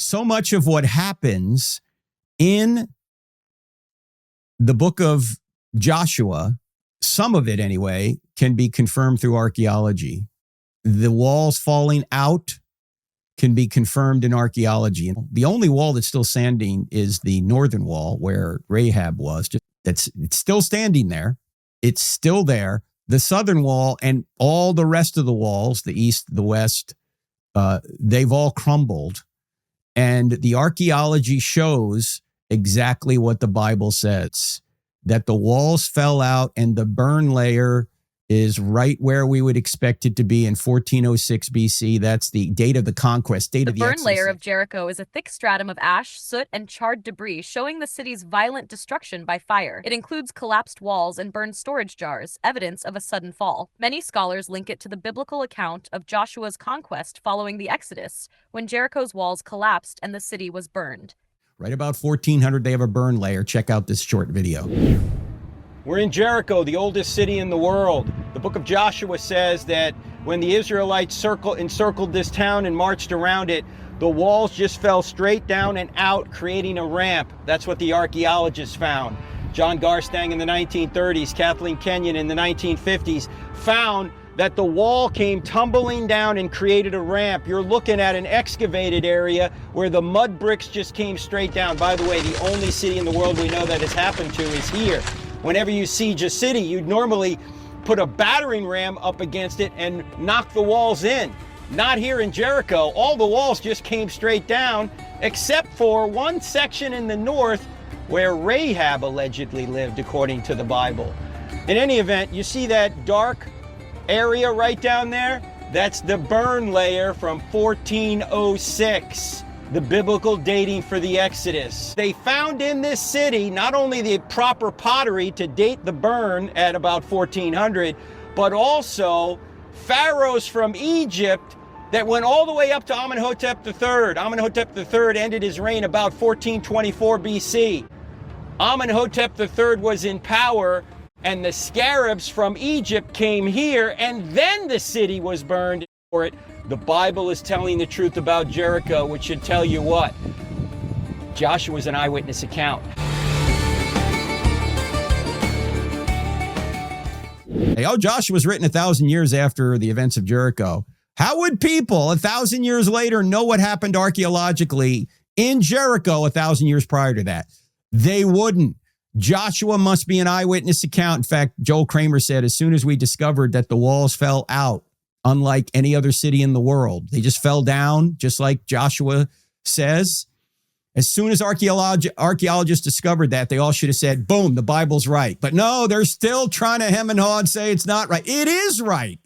So much of what happens in the book of Joshua, some of it anyway, can be confirmed through archaeology. The walls falling out can be confirmed in archaeology. The only wall that's still standing is the northern wall where Rahab was. It's still standing there. It's still there. The southern wall and all the rest of the walls, the east, the west, they've all crumbled. And the archaeology shows exactly what the Bible says, that the walls fell out and the burn layer is right where we would expect it to be in 1406 BC. That's the date of the conquest, date of the Exodus. The burn layer of Jericho is a thick stratum of ash, soot, and charred debris showing the city's violent destruction by fire. It includes collapsed walls and burned storage jars, evidence of a sudden fall. Many scholars link it to the biblical account of Joshua's conquest following the Exodus, when Jericho's walls collapsed and the city was burned. Right about 1400, they have a burn layer. Check out this short video. We're in Jericho, the oldest city in the world. The book of Joshua says that when the Israelites encircled this town and marched around it, the walls just fell straight down and out, creating a ramp. That's what the archaeologists found. John Garstang in the 1930s, Kathleen Kenyon in the 1950s found that the wall came tumbling down and created a ramp. You're looking at an excavated area where the mud bricks just came straight down. By the way, the only city in the world we know that has happened to is here. Whenever you siege a city, you'd normally put a battering ram up against it and knock the walls in. Not here in Jericho. All the walls just came straight down, except for one section in the north where Rahab allegedly lived, according to the Bible. In any event, you see that dark area right down there? That's the burn layer from 1406. The biblical dating for the Exodus. They found in this city not only the proper pottery to date the burn at about 1400, but also pharaohs from Egypt that went all the way up to Amenhotep III. Amenhotep III ended his reign about 1424 BC. Amenhotep III was in power, and the scarabs from Egypt came here, and then the city was burned for it. The Bible is telling the truth about Jericho, which should tell you what? Joshua's an eyewitness account. Hey, Joshua was written 1,000 years after the events of Jericho. How would people 1,000 years later know what happened archaeologically in Jericho 1,000 years prior to that? They wouldn't. Joshua must be an eyewitness account. In fact, Joel Kramer said, as soon as we discovered that the walls fell out, unlike any other city in the world, they just fell down, just like Joshua says. As soon as archaeologists discovered that, they all should have said, boom, the Bible's right. But no, they're still trying to hem and haw and say it's not right. It is right.